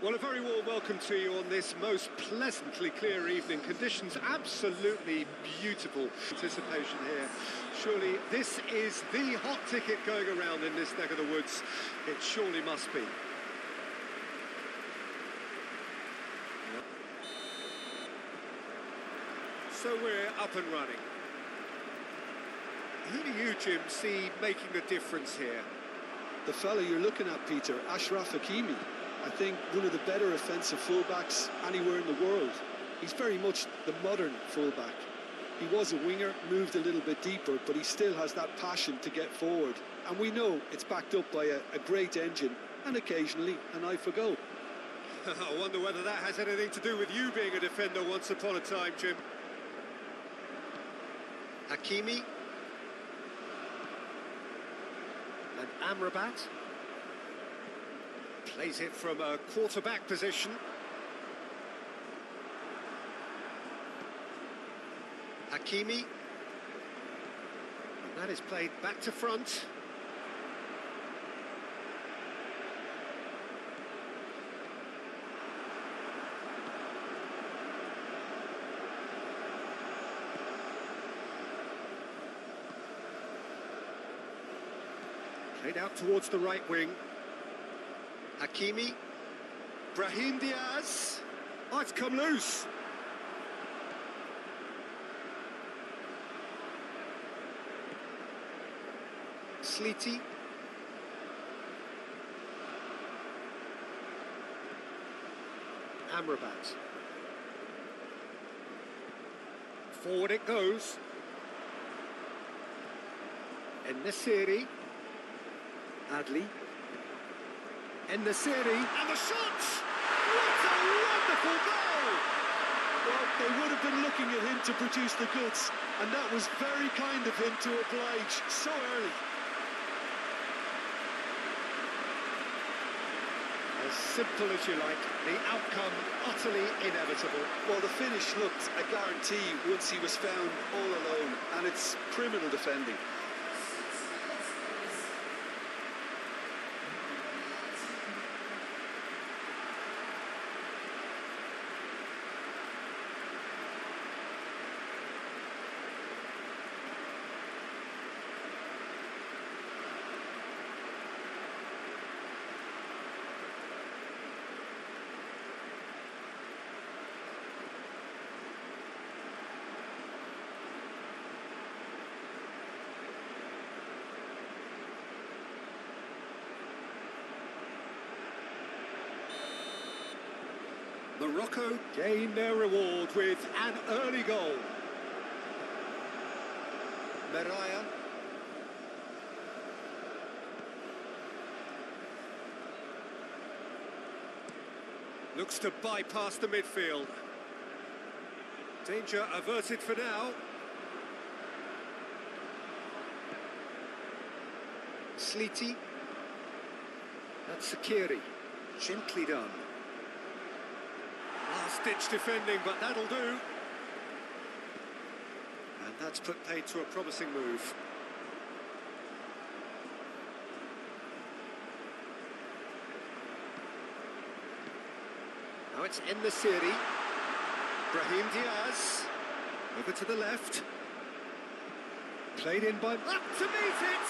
Well, a very warm welcome to you on this most pleasantly clear evening. Conditions absolutely beautiful. Anticipation here. Surely this is the hot ticket going around in this neck of the woods. It surely must be. So we're up and running. Who do you, Jim, see making a difference here? The fella you're looking at, Peter, Achraf Hakimi. I think one of the better offensive fullbacks anywhere in the world. He's very much the modern fullback. He was a winger, moved a little bit deeper, but he still has that passion to get forward. And we know it's backed up by a great engine and occasionally an eye for goal. I wonder whether that has anything to do with you being a defender once upon a time, Jim. Hakimi. And Amrabat. Plays it from a quarterback position. Hakimi. And that is played back to front. Played out towards the right wing. Hakimi, Brahim Diaz. Oh, it's come loose. Sleety. Amrabat. Forward it goes. En-Nesyri. Adli. En-Nesyri, and the shot! What a wonderful goal! Well, they would have been looking at him to produce the goods, and that was very kind of him to oblige so early. As simple as you like, the outcome utterly inevitable. Well, the finish looked a guarantee once he was found all alone, and it's criminal defending. Morocco gain their reward with an early goal. Meraya. Looks to bypass the midfield. Danger averted for now. Sleety. That's Sakiri. Gently done. Last-ditch defending, but that'll do. And that's put paid to a promising move. Now it's En-Nesyri. Brahim Diaz. Over to the left. Played in by... Up to meet it!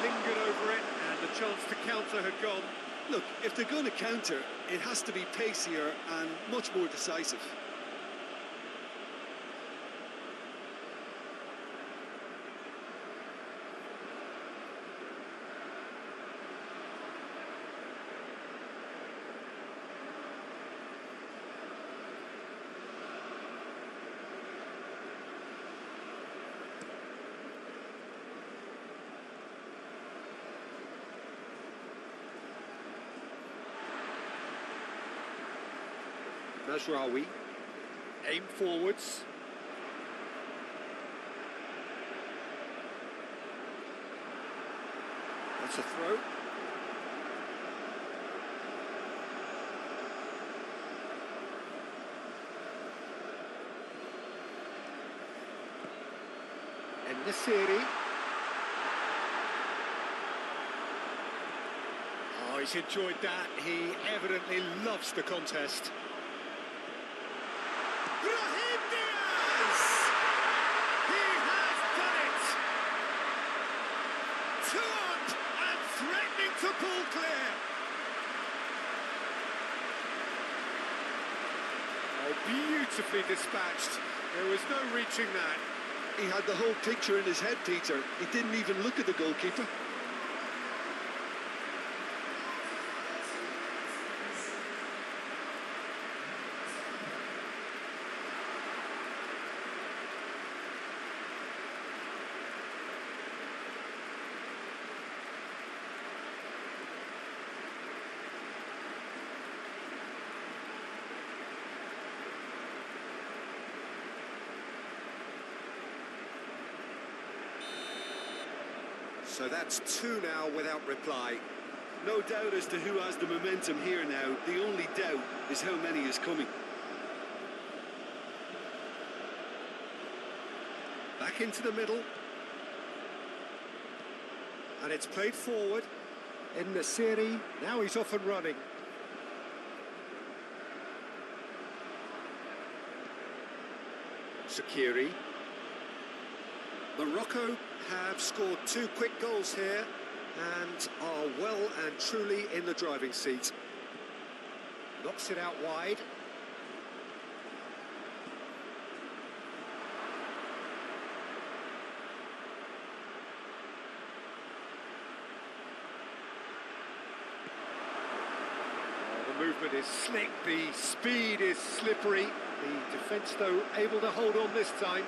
Lingered over it, and the chance to counter had gone. Look, if they're going to counter, it has to be pacier and much more decisive. Mazraoui, aim forwards. That's a throw. En-Nesyri. Oh, he's enjoyed that. He evidently loves the contest. Brahim Diaz! He has done it! 2 up and threatening to pull clear. Oh, beautifully dispatched. There was no reaching that. He had the whole picture in his head, Peter. He didn't even look at the goalkeeper. So that's 2 now without reply. No doubt as to who has the momentum here now. The only doubt is how many is coming. Back into the middle. And it's played forward. In the series, now he's off and running. Shaqiri. Morocco have scored 2 quick goals here and are well and truly in the driving seat. Knocks it out wide. The movement is slick, the speed is slippery. The defence, though, able to hold on this time.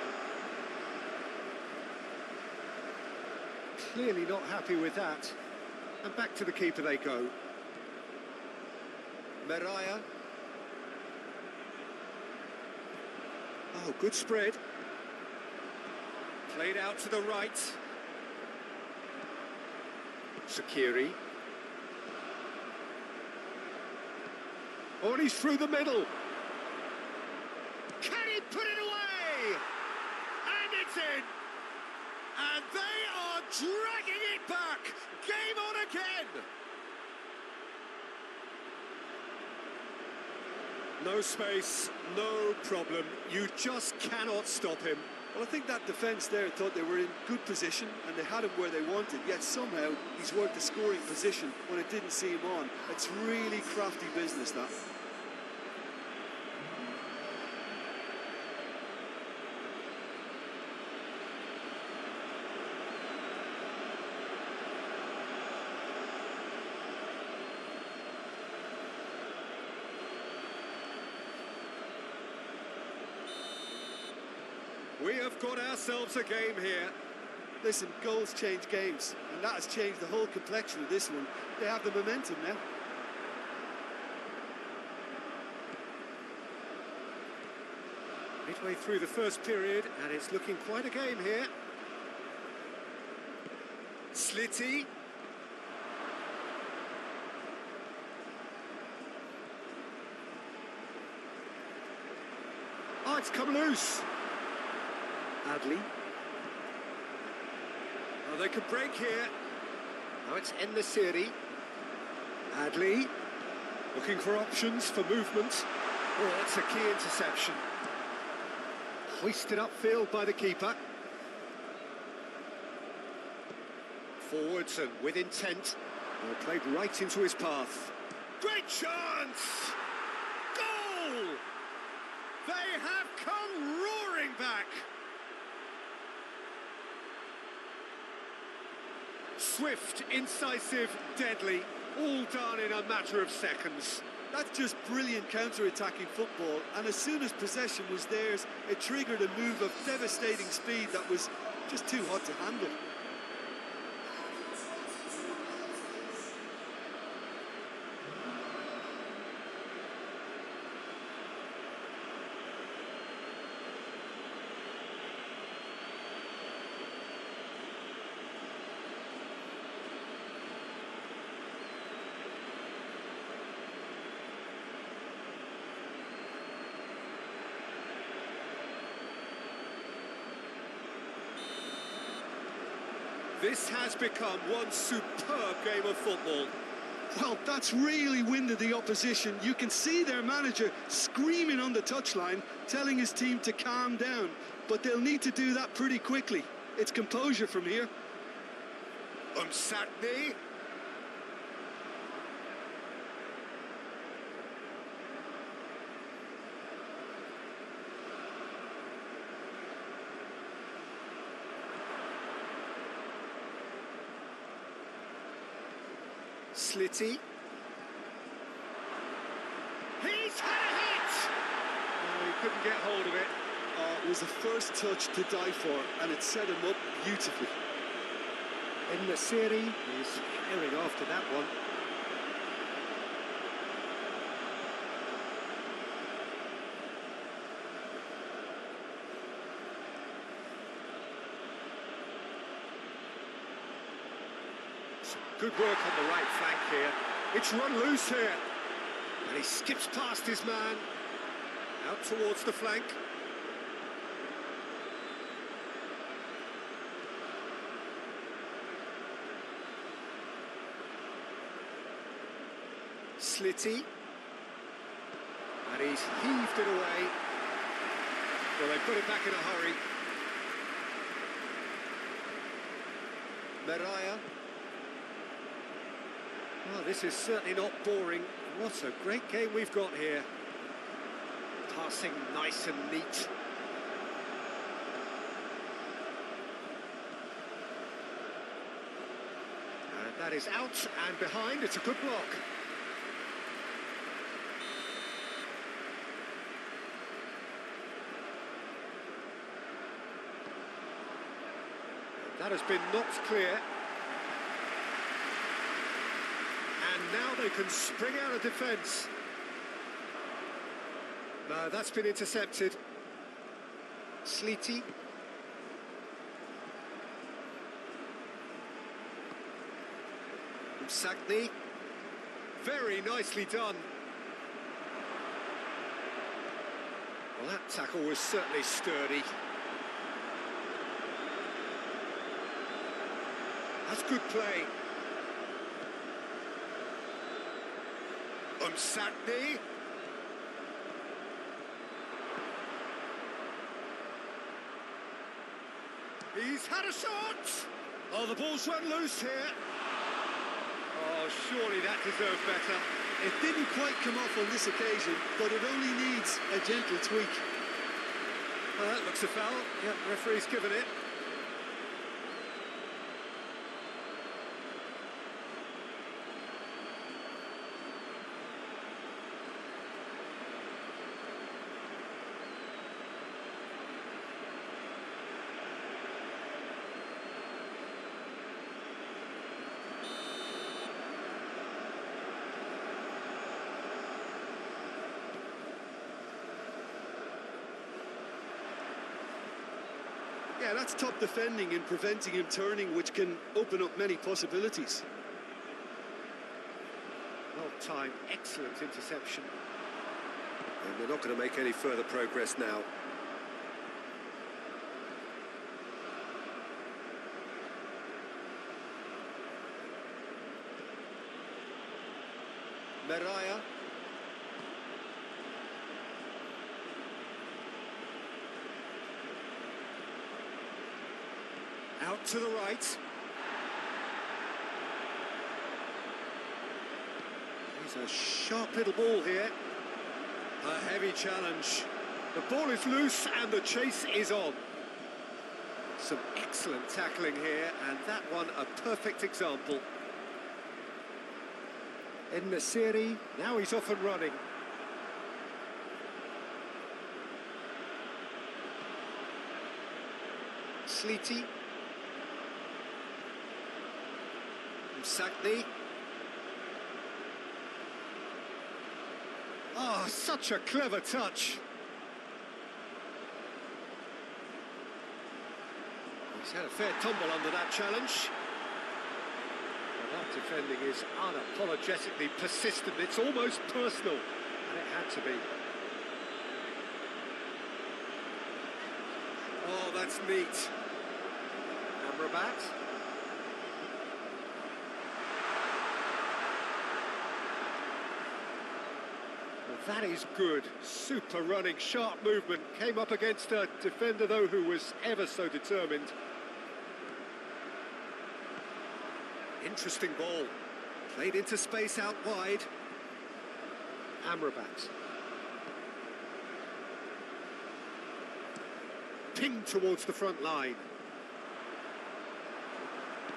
Clearly not happy with that. And back to the keeper they go. Meraya. Oh, good spread. Played out to the right. Shaqiri. Oh, and he's through the middle. Can he put it away? And it's in. And they are dragging it back. Game on again. No space, no problem. You just cannot stop him. Well, I think that defence there thought they were in good position and they had him where they wanted, yet somehow he's worked the scoring position when it didn't see him on. It's really crafty business, that. We have got ourselves a game here. Listen, goals change games, and that has changed the whole complexion of this one. They have the momentum now. Midway through the first period, and it's looking quite a game here. Slitty. Oh, it's come loose. Adley. Oh, they could break here. Now it's in the series. Adley looking for options for movement. Oh, that's a key interception. Hoisted upfield by the keeper. Forwards and with intent. Oh, played right into his path. Great chance! Goal! They have come roaring back. Swift, incisive, deadly, all done in a matter of seconds. That's just brilliant counter-attacking football, and as soon as possession was theirs, it triggered a move of devastating speed that was just too hot to handle. This has become one superb game of football. Well, that's really winded the opposition. You can see their manager screaming on the touchline, telling his team to calm down. But they'll need to do that pretty quickly. It's composure from here. Umsatni. Slitty. He's had a hit! No, he couldn't get hold of it. Oh, it was the first touch to die for, and it set him up beautifully. Nasiri is herring after that one. Good work on the right flank here. It's run loose here. And he skips past his man. Out towards the flank. Slitty. And he's heaved it away. Well, they put it back in a hurry. Mariah. Oh, this is certainly not boring. What a great game we've got here. Passing nice and neat. And that is out and behind. It's a good block. That has been knocked clear. And now they can spring out of defence. No, that's been intercepted. Slitty. Sagni. Very nicely done. Well, that tackle was certainly sturdy. That's good play. Umsatni. He's had a shot! Oh, the ball's run loose here. Oh, surely that deserved better. It didn't quite come off on this occasion, but it only needs a gentle tweak. That looks a foul. Yep, referee's given it. Yeah, that's top defending and preventing him turning, which can open up many possibilities. Well timed, excellent interception. And they're not going to make any further progress now. Mariah. Out to the right. He's a sharp little ball here. A heavy challenge. The ball is loose and the chase is on. Some excellent tackling here, and that one a perfect example. Nasiri, now he's off and running. Slitty. Sagni. Oh, such a clever touch. He's had a fair tumble under that challenge. Well, that defending is unapologetically persistent. It's almost personal, and it had to be. Oh, that's neat. Amrabat. That is good. Super running, sharp movement. Came up against a defender, though, who was ever so determined. Interesting ball. Played into space out wide. Amrabat. Pinged towards the front line.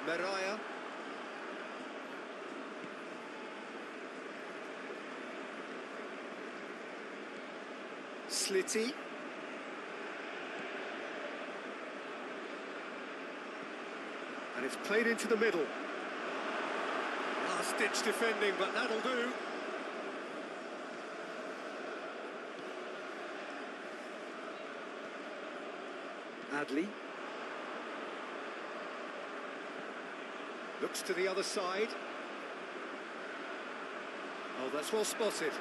Meraya. Slitty. And it's played into the middle. Last-ditch defending, but that'll do. Adli. Looks to the other side. Oh, that's well spotted.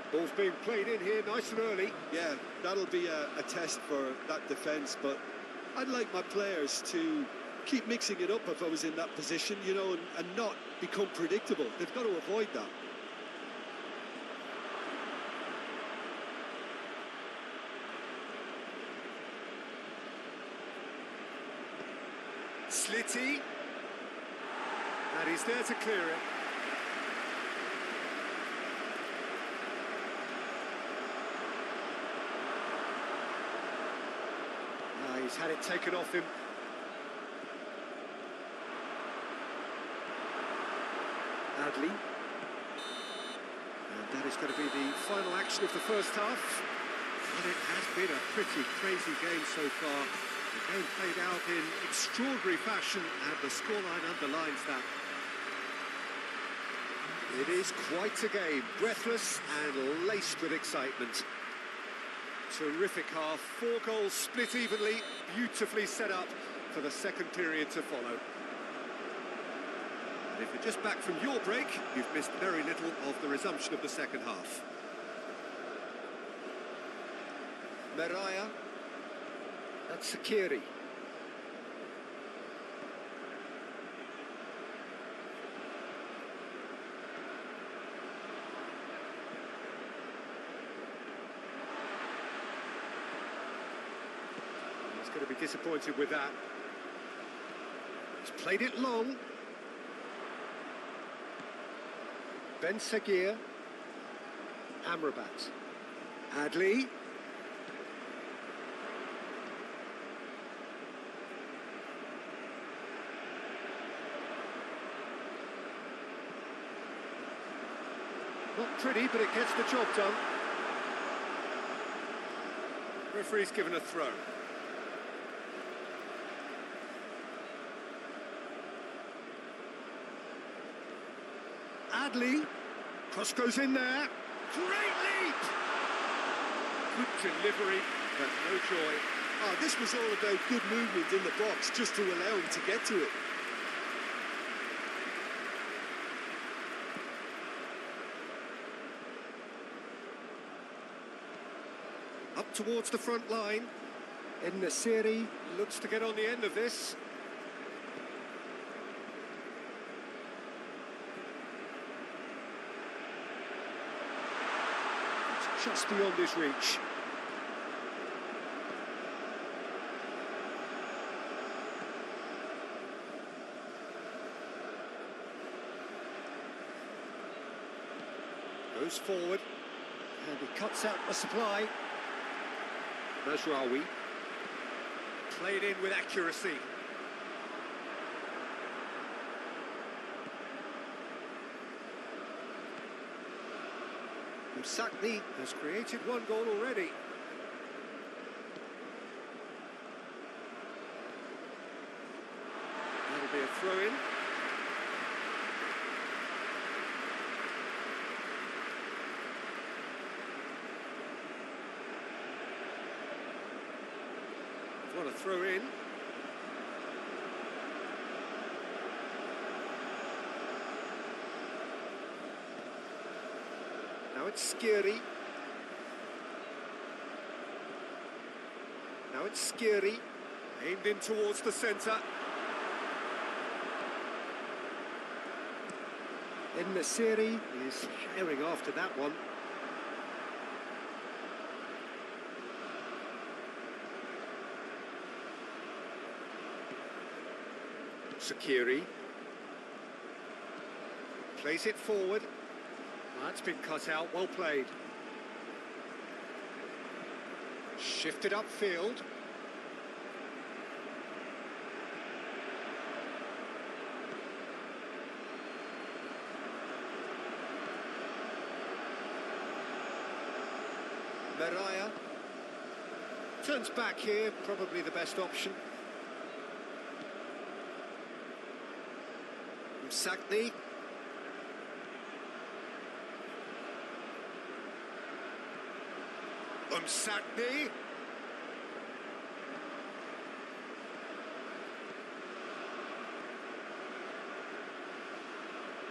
Ball's being played in here nice and early. Yeah, that'll be a test for that defence, but I'd like my players to keep mixing it up if I was in that position, you know, and not become predictable. They've got to avoid that. Slitty. And he's there to clear it. He's had it taken off him. Adli. And that is going to be the final action of the first half. And it has been a pretty crazy game so far. The game played out in extraordinary fashion, and the scoreline underlines that. It is quite a game, breathless and laced with excitement. Terrific half, 4 goals split evenly, beautifully set up for the second period to follow. And if you're just back from your break, you've missed very little of the resumption of the second half. Meraya. That's Sakiri. He's going to be disappointed with that. He's played it long. Ben Sagir. Amrabat. Adli. Not pretty, but it gets the job done. Referee's given a throw. Adli. Cross goes in there. Great leap! Good delivery, but no joy. Oh, this was all about good movement in the box, just to allow him to get to it. Up towards the front line. En-Nesyri looks to get on the end of this. It's just beyond his reach. Goes forward. And he cuts out the supply. Mazraoui. Played in with accuracy. Msakni has created 1 goal already. That'll be a throw-in. What a throw in. Now it's Skiri. Now it's Skiri. Aimed in towards the centre. En-Nesyri is herring after that one. Sakiri plays it forward. That's been cut out, well played. Shifted upfield. Meraya turns back here, probably the best option. Msakni. Msakni.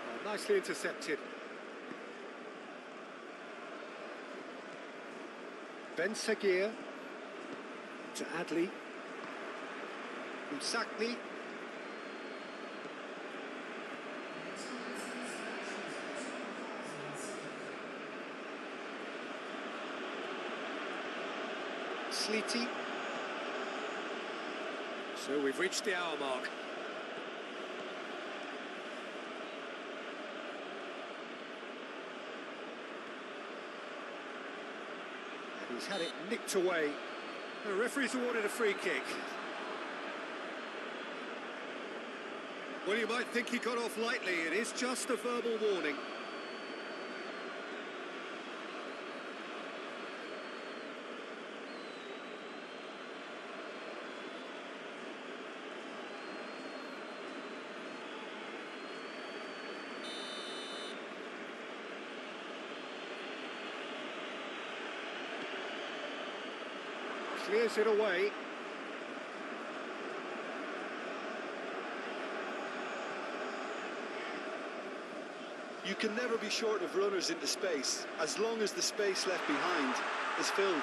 Oh, nicely intercepted. Ben Seguir to Adli. Msakni. Sleety. So we've reached the hour mark. And he's had it nicked away. The referee's awarded a free kick. Well, you might think he got off lightly. It is just a verbal warning. Clears it away. You can never be short of runners into space, as long as the space left behind is filled.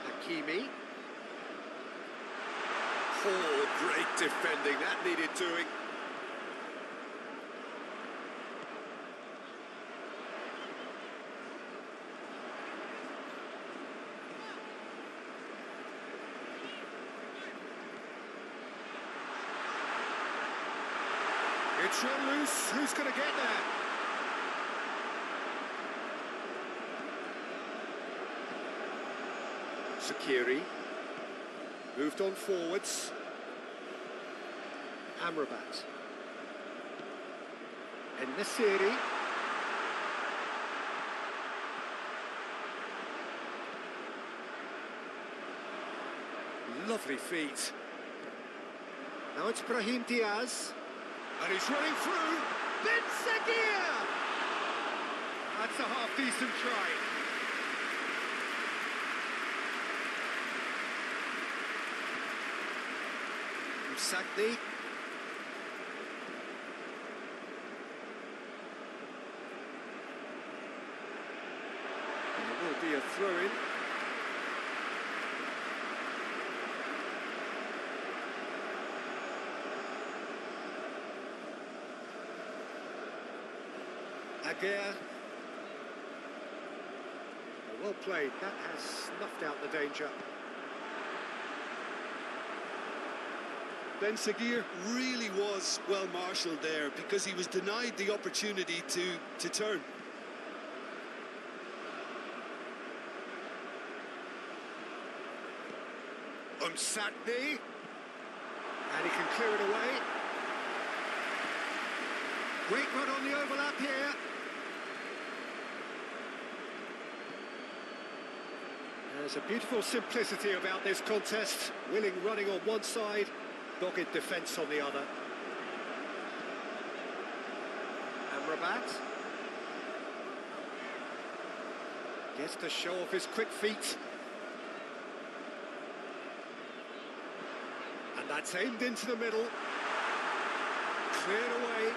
Hakimi. Oh, great defending, that needed doing. It's run loose, who's going to get there? Sakiri. Moved on forwards. Amrabat. En-Nesyri. Lovely feet. Now it's Brahim Diaz. And he's running through. Ben Seguir! That's a half-decent try. Msakni. There will be a throw-in. Aguirre. Well played, that has snuffed out the danger. Ben Seguir really was well marshalled there because he was denied the opportunity to turn. Msakni. And he can clear it away. Great run on the overlap here. There's a beautiful simplicity about this contest. Willing running on one side, dogged defence on the other. Amrabat gets to show off his quick feet. And that's aimed into the middle. Cleared away.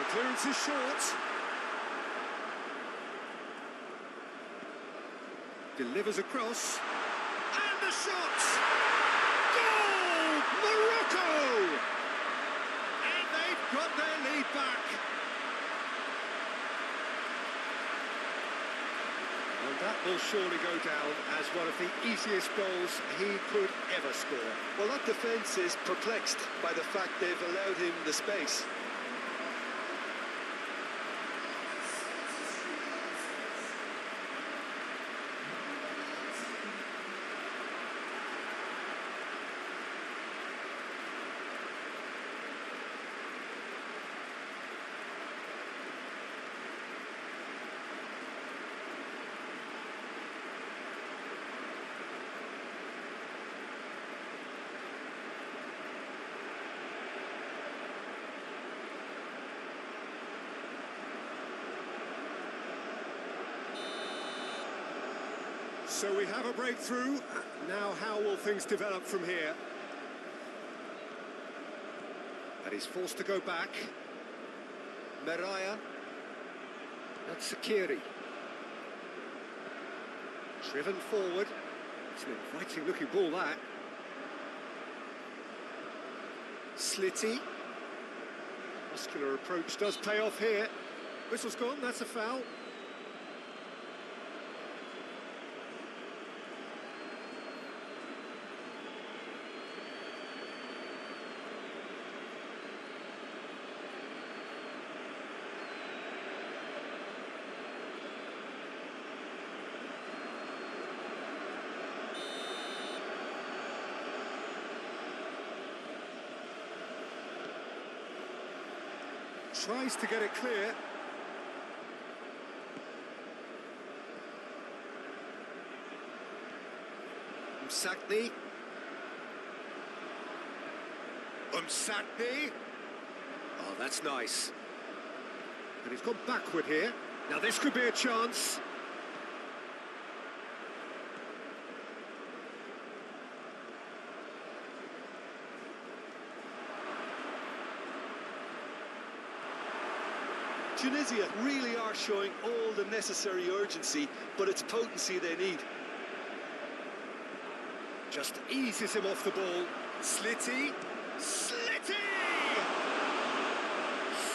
Clearance is short. Delivers across. And the shot! Goal! Morocco! And they've got their lead back. And that will surely go down as one of the easiest goals he could ever score. Well, that defence is perplexed by the fact they've allowed him the space. So we have a breakthrough. Now how will things develop from here? And he's forced to go back. Meraya. That's Sakiri. Driven forward. It's an inviting looking ball, that. Slitty. Muscular approach does pay off here. Whistle's gone, that's a foul. Tries to get it clear. Umsakni. Umsakni. Oh, that's nice. And he's gone backward here. Now this could be a chance. Tunisia really are showing all the necessary urgency, but it's potency they need. Just eases him off the ball. Slitty. Slitty!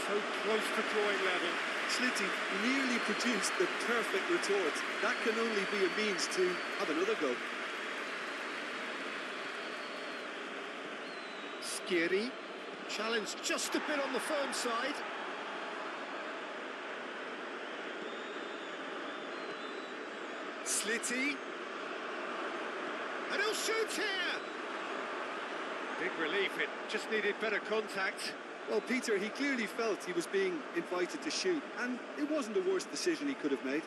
So close to drawing level. Slitty nearly produced the perfect retort. That can only be a means to have another go. Skiri. Challenged just a bit on the firm side. Slitty. And he'll shoot here! Big relief, it just needed better contact. Well, Peter, he clearly felt he was being invited to shoot, and it wasn't the worst decision he could have made.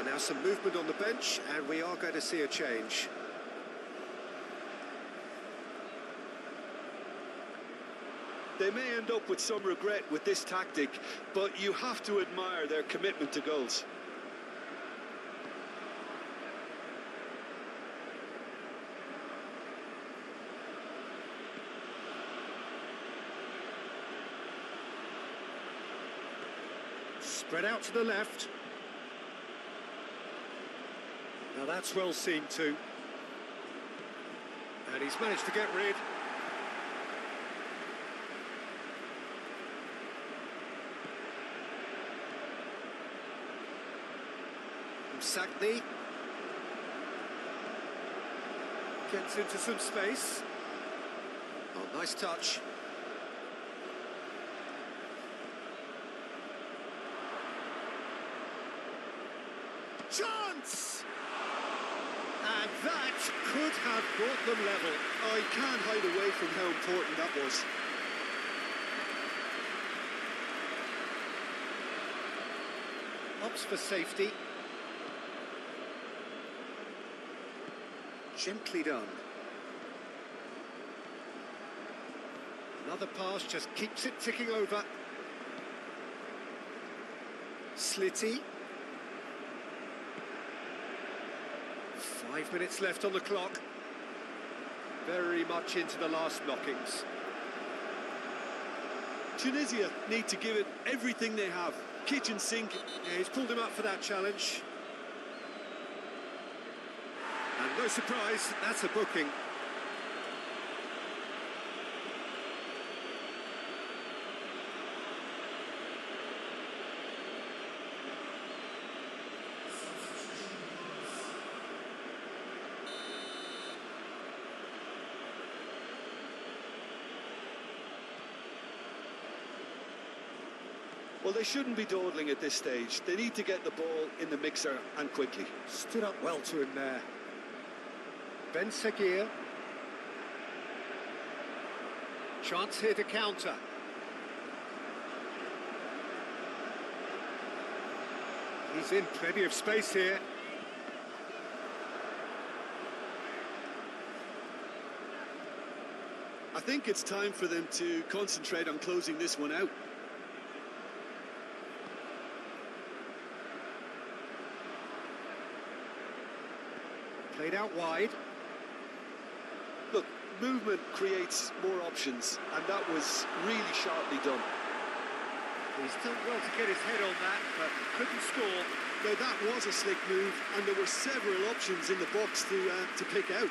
Now some movement on the bench, and we are going to see a change. They may end up with some regret with this tactic, but you have to admire their commitment to goals. Spread out to the left. Now that's well seen too. And he's managed to get rid. Sakni. Gets into some space. Oh, nice touch. Chance! And that could have brought them level. Oh, he can't hide away from how important that was. Opts for safety. Gently done. Another pass just keeps it ticking over. Slitty. 5 minutes left on the clock. Very much into the last knockings. Tunisia need to give it everything they have. Kitchen sink. Yeah, he's pulled him up for that challenge. And no surprise, that's a booking. Well, they shouldn't be dawdling at this stage. They need to get the ball in the mixer and quickly. Stood up well to him there. Ben Seguir. Chance here to counter. He's in plenty of space here. I think it's time for them to concentrate on closing this one out. Played out wide. Look, movement creates more options, and that was really sharply done. He's done well to get his head on that, but couldn't score. Now, that was a slick move, and there were several options in the box to pick out.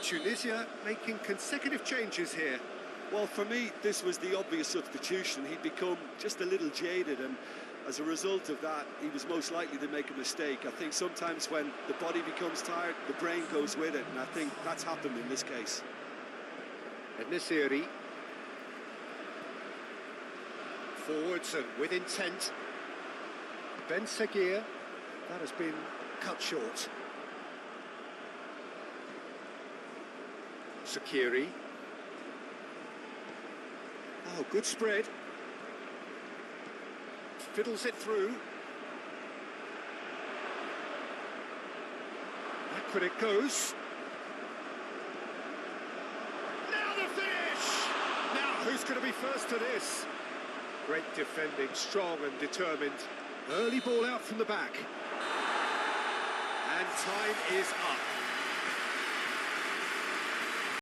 Tunisia making consecutive changes here. Well, for me, this was the obvious substitution. He'd become just a little jaded, and as a result of that, he was most likely to make a mistake. I think sometimes when the body becomes tired, the brain goes with it, and I think that's happened in this case. Nesiri. Forwards and with intent. Ben Seguir. That has been cut short. Sakiri. Oh, good spread. Fiddles it through. Backward it goes. Now the finish! Now, who's going to be first to this? Great defending, strong and determined. Early ball out from the back. And time is up.